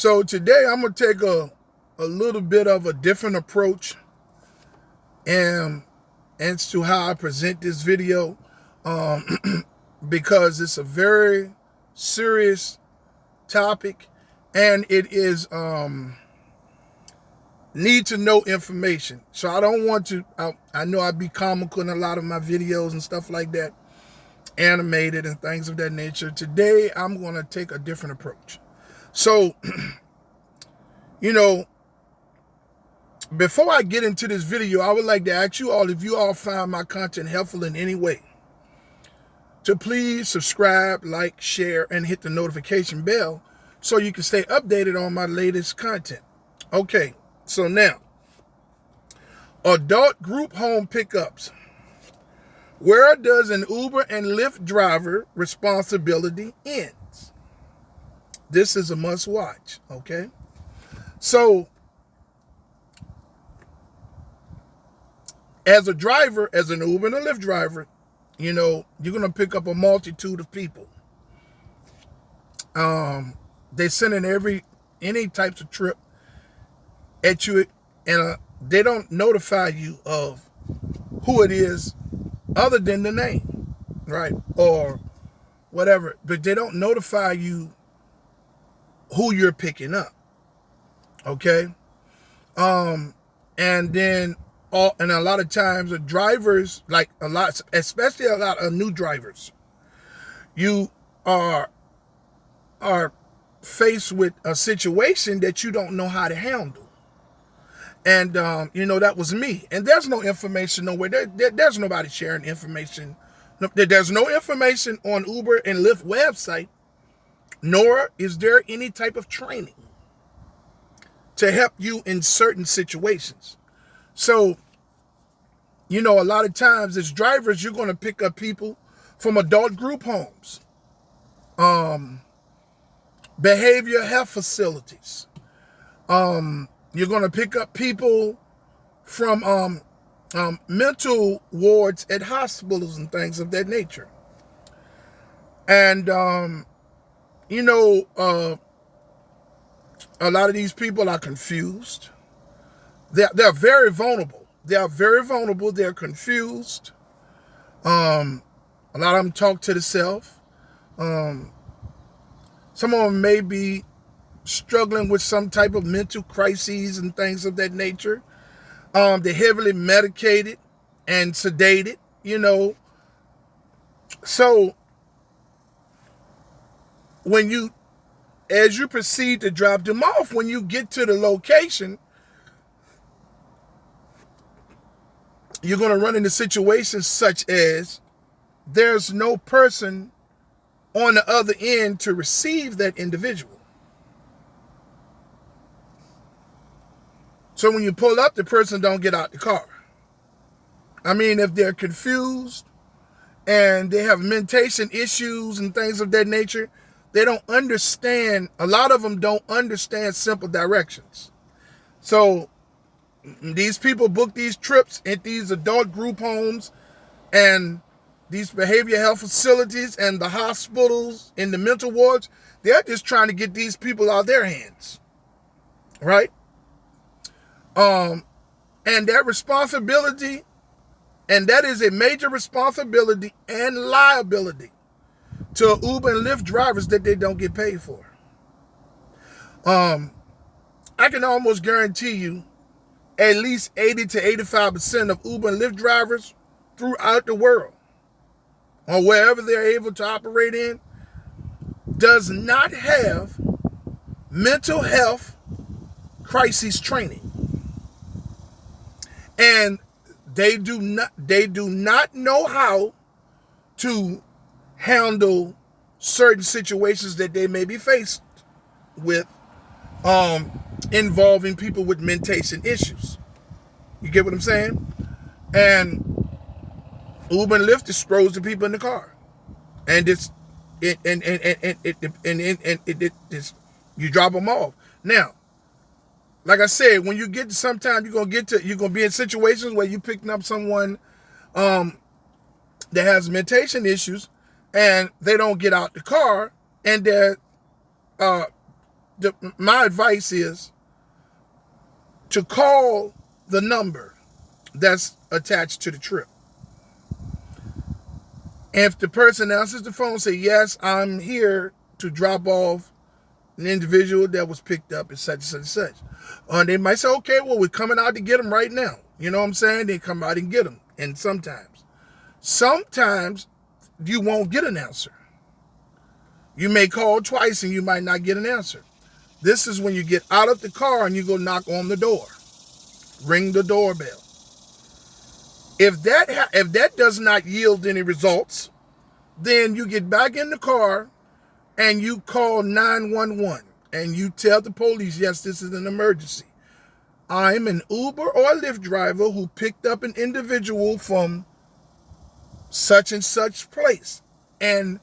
So today I'm going to take a little bit of a different approach and as to how I present this video, because it's a very serious topic and it is need to know information. So I don't want to, I know I'd be comical in a lot of my videos and stuff like that, animated and things of that nature. Today I'm going to take a different approach. So, before I get into this video, I would like to ask you all, if you all find my content helpful in any way, to please subscribe, like, share, and hit the notification bell so you can stay updated on my latest content. Okay, so now, adult group home pickups. Where does an Uber and Lyft driver responsibility ends? This is a must watch, okay? So, as a driver, as an Uber and a Lyft driver, you're going to pick up a multitude of people. They send in any types of trip at you, and they don't notify you of who it is other than the name, right? Or whatever, but they don't notify you who you're picking up, okay? And then, and a lot of times the drivers, especially a lot of new drivers, you are faced with a situation that you don't know how to handle. And, that was me. And there's no information nowhere. There's nobody sharing information. There's no information on Uber and Lyft website, nor is there any type of training to help you in certain situations. So, a lot of times as drivers, you're going to pick up people from adult group homes, behavioral health facilities. You're going to pick up people from mental wards at hospitals and things of that nature. And, a lot of these people are confused. They're very vulnerable. They are very vulnerable. They're confused. A lot of them talk to themselves. Some of them may be struggling with some type of mental crises and things of that nature. They're heavily medicated and sedated, So as you proceed to drop them off, when you get to the location, you're going to run into situations such as there's no person on the other end to receive that individual. So when you pull up, the person don't get out the car. I mean, if they're confused and they have mentation issues and things of that nature, they don't understand. A lot of them don't understand simple directions. So these people book these trips at these adult group homes and these behavioral health facilities and the hospitals and the mental wards. They're just trying to get these people out of their hands, right? And that responsibility, and that is a major responsibility and liability to Uber and Lyft drivers that they don't get paid for. I can almost guarantee you at least 80 to 85% of Uber and Lyft drivers throughout the world, or wherever they're able to operate in, does not have mental health crisis training. And they do not know how to handle certain situations that they may be faced with, involving people with mentation issues. You get what I'm saying? And Uber and Lyft just throws the people in the car, and you drop them off. Now, like I said, when you get to sometime, you're gonna be in situations where you're picking up someone that has mentation issues, and they don't get out the car, and my advice is to call the number that's attached to the trip. If the person answers the phone, say, yes, I'm here to drop off an individual that was picked up at such and such and such. They might say, okay, well, we're coming out to get them right now. You know what I'm saying? They come out and get them. And sometimes you won't get an answer. You may call twice and you might not get an answer. This is when you get out of the car and you go knock on the door. Ring the doorbell. If that does not yield any results, then you get back in the car and you call 911 and you tell the police, yes, this is an emergency. I'm an Uber or Lyft driver who picked up an individual from such and such place. And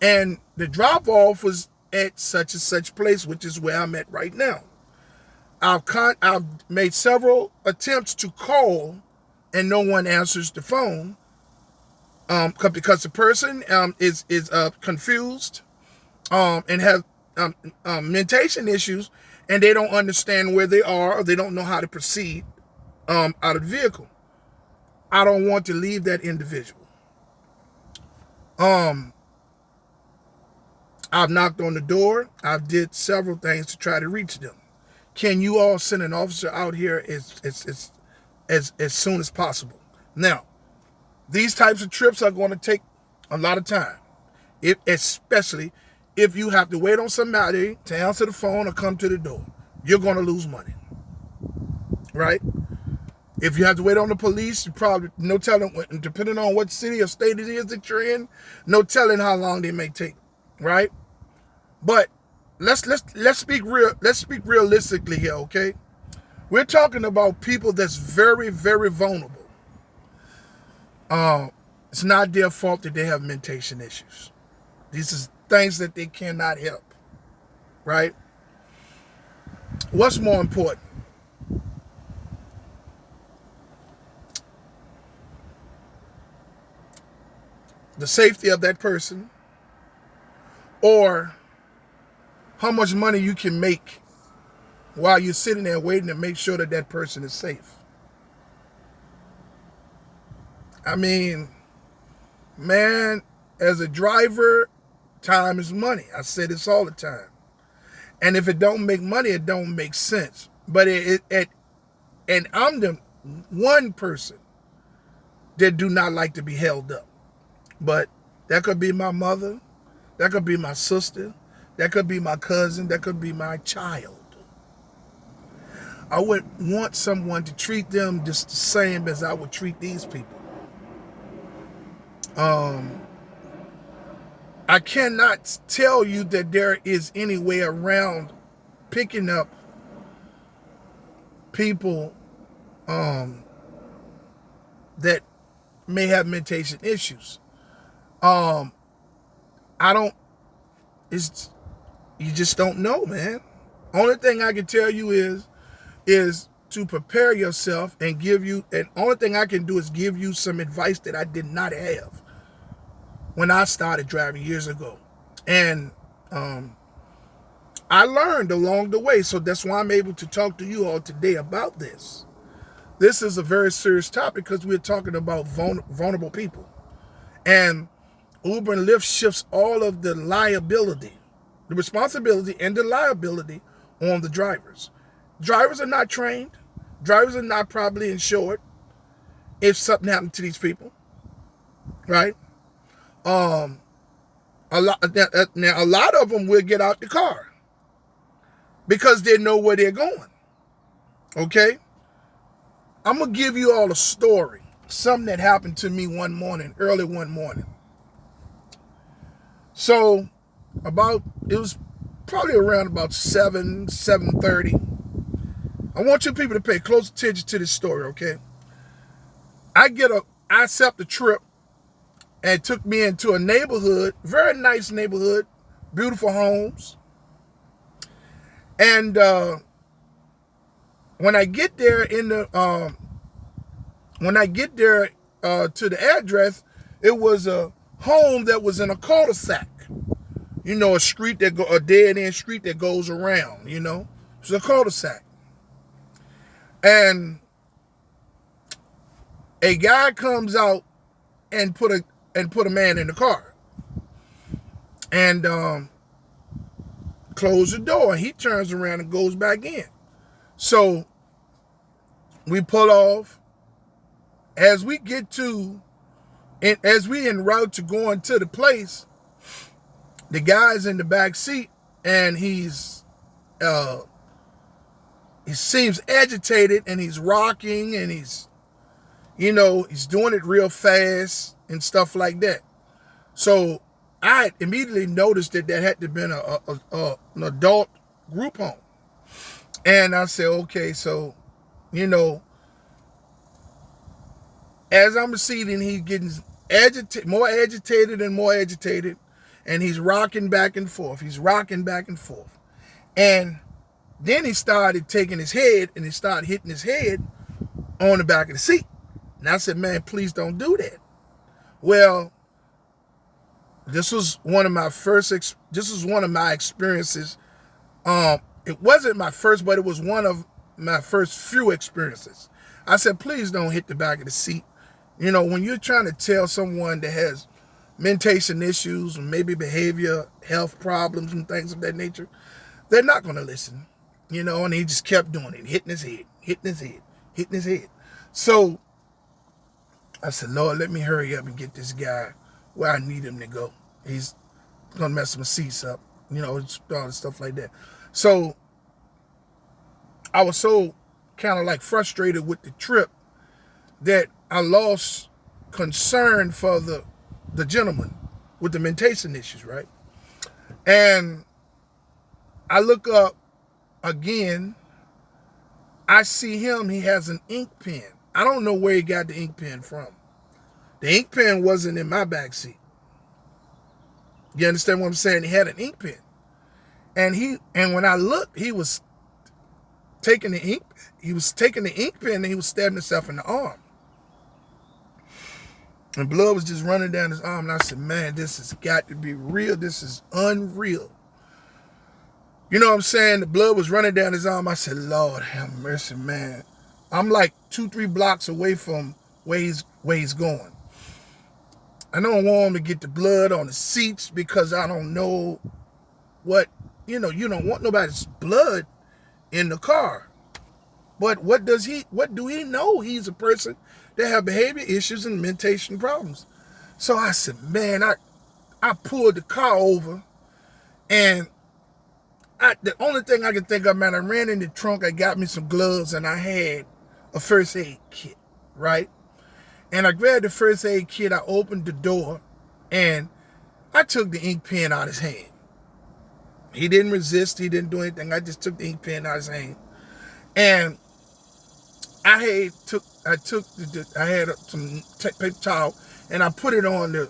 the drop-off was at such and such place, which is where I'm at right now. I've made several attempts to call and no one answers the phone because the person is confused and has mentation issues, and they don't understand where they are, or they don't know how to proceed out of the vehicle. I don't want to leave that individual. I've knocked on the door. I've did several things to try to reach them. Can you all send an officer out here as soon as possible? Now, these types of trips are going to take a lot of time, especially if you have to wait on somebody to answer the phone or come to the door. You're going to lose money, right? If you have to wait on the police, you probably, no telling, depending on what city or state it is that you're in, no telling how long they may take, right? But let's speak realistically here, okay? We're talking about people that's very, very vulnerable. It's not their fault that they have mentation issues. These are things that they cannot help, right? What's more important? The safety of that person, or how much money you can make while you're sitting there waiting to make sure that that person is safe? I mean, man, as a driver, time is money. I say this all the time. And if it don't make money, it don't make sense. But and I'm the one person that do not like to be held up. But that could be my mother, that could be my sister, that could be my cousin, that could be my child. I would want someone to treat them just the same as I would treat these people. I cannot tell you that there is any way around picking up people that may have mentation issues. You just don't know, man. Only thing I can tell you is to prepare yourself and only thing I can do is give you some advice that I did not have when I started driving years ago. And I learned along the way, so that's why I'm able to talk to you all today about this. This is a very serious topic because we're talking about vulnerable people. And Uber and Lyft shifts all of the liability, the responsibility and the liability on the drivers. Drivers are not trained. Drivers are not properly insured if something happened to these people, right? A lot of them will get out the car because they know where they're going, okay? I'm going to give you all a story, something that happened to me early one morning. So it was probably around about 7:30. I want you people to pay close attention to this story, okay? I accept the trip, and it took me into a neighborhood, very nice neighborhood, beautiful homes. And when I get there to the address, it was a home that was in a cul-de-sac, a dead end street that goes around, It's a cul-de-sac. And a guy comes out and put a man in the car. And close the door. He turns around and goes back in. So we pull off. As we en route to going to the place, the guy's in the back seat and he seems agitated and he's rocking and he's doing it real fast and stuff like that. So I immediately noticed that had to have been an adult group home. And I said, okay, so, as I'm proceeding, he's getting more agitated and more agitated, and he's rocking back and forth. And then he started taking his head, and he started hitting his head on the back of the seat. And I said, man, please don't do that. Well, this was one of my experiences. It wasn't my first, but it was one of my first few experiences. I said, please don't hit the back of the seat. When you're trying to tell someone that has mentation issues and maybe behavior, health problems and things of that nature, they're not going to listen, and he just kept doing it, hitting his head. So I said, Lord, let me hurry up and get this guy where I need him to go. He's going to mess my seats up, all this stuff like that. So I was so kind of like frustrated with the trip that I lost concern for the gentleman with the mentation issues, right? And I look up again. I see him. He has an ink pen. I don't know where he got the ink pen from. The ink pen wasn't in my backseat. You understand what I'm saying? He had an ink pen. And when I looked, he was taking the ink pen and he was stabbing himself in the arm. And blood was just running down his arm. And I said, man, this has got to be real. This is unreal. You know what I'm saying? The blood was running down his arm. I said, Lord, have mercy, man. I'm like 2-3 blocks away from where he's going. I don't want him to get the blood on the seats because I don't know what, you don't want nobody's blood in the car. But what do he know? He's a person that have behavior issues and mentation problems. So I said, man, I pulled the car over, and the only thing I could think of, man, I ran in the trunk, I got me some gloves, and I had a first aid kit, right? And I grabbed the first aid kit, I opened the door, and I took the ink pen out of his hand. He didn't resist, he didn't do anything. I just took the ink pen out of his hand. And I had some paper towel and I put it on the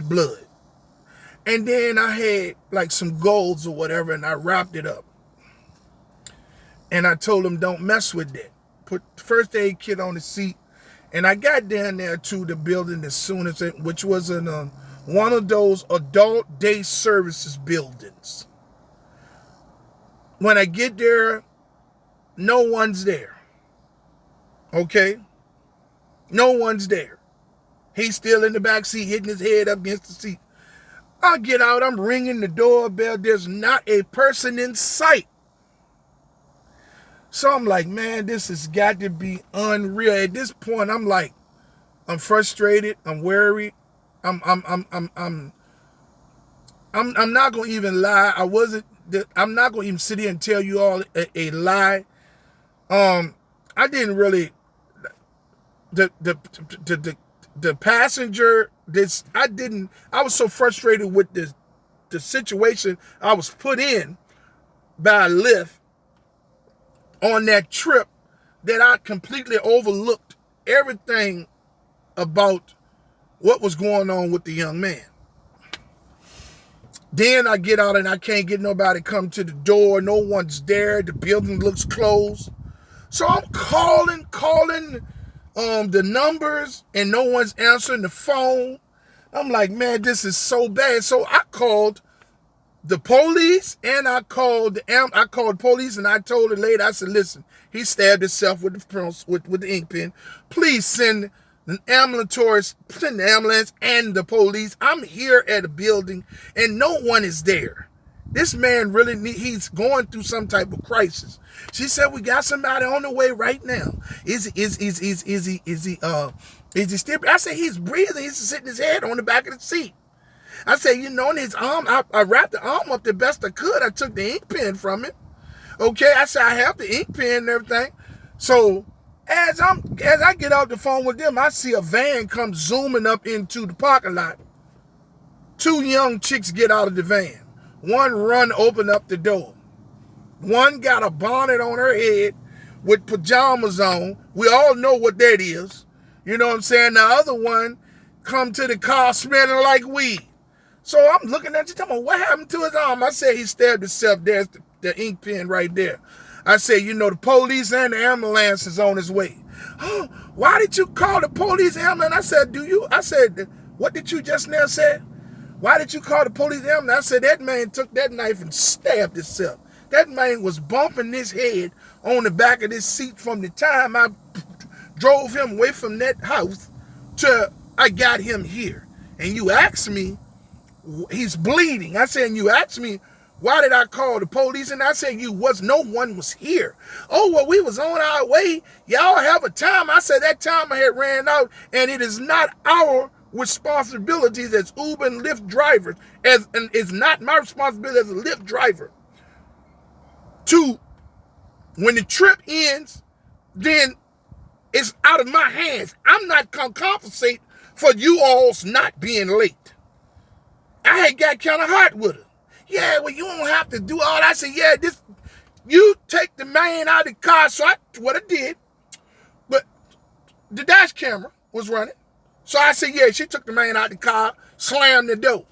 blood. And then I had like some golds or whatever and I wrapped it up. And I told him, don't mess with that. Put the first aid kit on the seat. And I got down there to the building as soon as which was in one of those adult day services buildings. When I get there, no one's there. Okay? No one's there. He's still in the back seat, hitting his head up against the seat. I get out, I'm ringing the doorbell. There's not a person in sight. So I'm like, man, this has got to be unreal. At this point, I'm like, I'm frustrated. I'm worried. I'm not gonna even lie. I'm not gonna even sit here and tell you all a lie. I didn't really. The passenger. I was so frustrated with the situation I was put in by Lyft on that trip that I completely overlooked everything about what was going on with the young man. Then I get out and I can't get nobody to come to the door. No one's there. The building looks closed. So I'm calling the numbers and no one's answering the phone. I'm like, man, this is so bad. So I called the police, and I called police, and I told the lady, I said, listen, he stabbed himself with the ink pen. Please send the ambulance and the police. I'm here at a building and no one is there. This man he's going through some type of crisis. She said, we got somebody on the way right now. Is he still? I said, he's breathing. He's sitting his head on the back of the seat. I said, in his arm, I wrapped the arm up the best I could. I took the ink pen from it. Okay, I said, I have the ink pen and everything. So as I get off the phone with them, I see a van come zooming up into the parking lot. Two young chicks get out of the van. One open up the door. One got a bonnet on her head with pajamas on. We all know what that is. You know what I'm saying? The other one come to the car smelling like weed. So I'm looking at you, telling me, what happened to his arm? I said, he stabbed himself. There's the ink pen right there. I said, the police and the ambulance is on his way. Oh, why did you call the police and ambulance? I said, what did you just now say? Why did you call the police and ambulance? I said, that man took that knife and stabbed himself. That man was bumping his head on the back of this seat from the time I drove him away from that house till I got him here. And you asked me, he's bleeding. I said, and you asked me, why did I call the police? And I said, no one was here. Oh, well, we was on our way. Y'all have a time. I said, that time I had ran out, and it is not our responsibilities as Uber and Lyft drivers, and it's not my responsibility as a Lyft driver to, when the trip ends, then it's out of my hands. I'm not going to compensate for you all's not being late. I had got kind of hot with her. Yeah, well, you don't have to do all that. I said, yeah, you take the man out of the car. So what I did, but the dash camera was running. So I said, yeah, she took the man out of the car, slammed the door.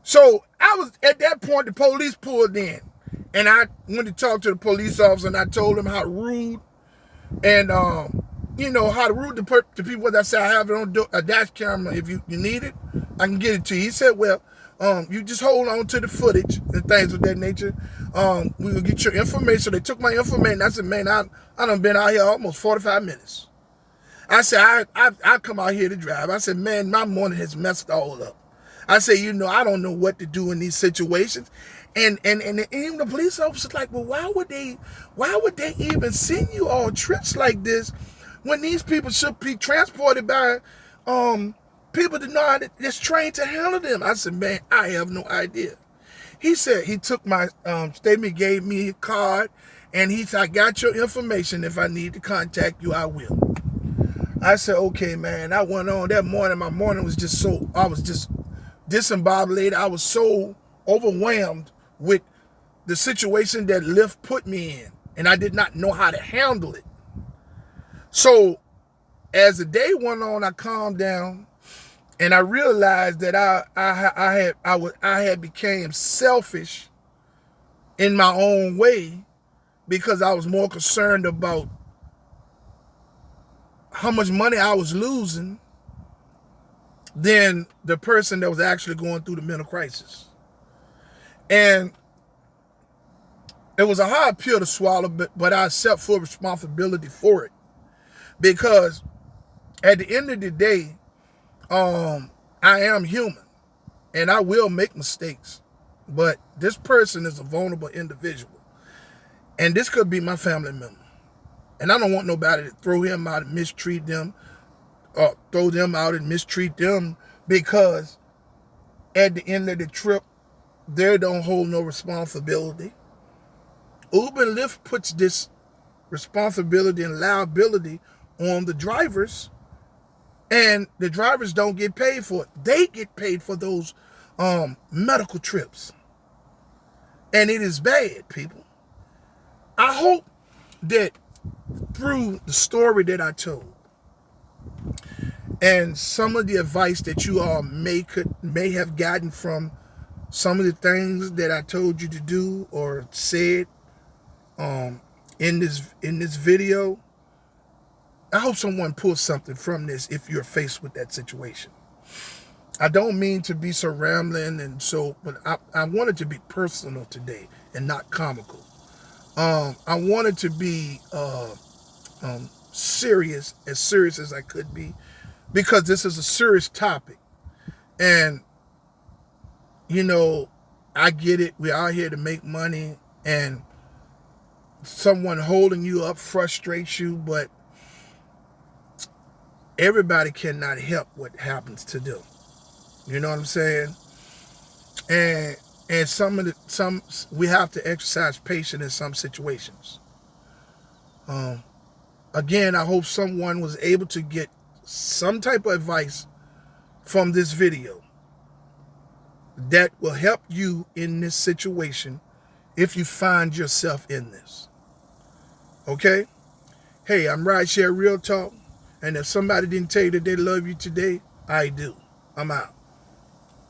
So I was, at that point, the police pulled in. And I went to talk to the police officer, and I told him how rude and, how rude the people that say I have it on a dash camera. If you need it, I can get it to you. He said, well, you just hold on to the footage and things of that nature. We will get your information. So they took my information. I said, man, I done been out here almost 45 minutes. I said, I come out here to drive. I said, man, my morning has messed all up. I said, I don't know what to do in these situations. And even the police officers like, well, why would they even send you on trips like this when these people should be transported by people that know that's trained to handle them? I said, man, I have no idea. He said he took my statement, gave me a card, and he said, I got your information. If I need to contact you, I will. I said, okay, man. I went on that morning. My morning was just I was just discombobulated. I was so overwhelmed with the situation that Lyft put me in, and I did not know how to handle it. So as the day went on, I calmed down, and I realized that I had became selfish in my own way because I was more concerned about how much money I was losing than the person that was actually going through the mental crisis. And it was a hard pill to swallow, but I accept full responsibility for it. Because at the end of the day, I am human and I will make mistakes. But this person is a vulnerable individual. And this could be my family member. And I don't want nobody to throw him out and mistreat them, or throw them out and mistreat them, because at the end of the trip, they don't hold no responsibility. Uber and Lyft puts this responsibility and liability on the drivers, and the drivers don't get paid for it. They get paid for those medical trips. And it is bad, people. I hope that through the story that I told and some of the advice that you all may have gotten from some of the things that I told you to do or said in this video, I hope someone pulls something from this if you're faced with that situation. I don't mean to be so rambling but I wanted to be personal today and not comical. I wanted to be serious as I could be, because this is a serious topic. And, you know, I get it. We're out here to make money, and someone holding you up frustrates you, but everybody cannot help what happens to them. You know what I'm saying? And some we have to exercise patience in some situations. Again, I hope someone was able to get some type of advice from this video that will help you in this situation if you find yourself in this. Okay? Hey, I'm Rideshare Real Talk, and if somebody didn't tell you that they love you today, I do. I'm out.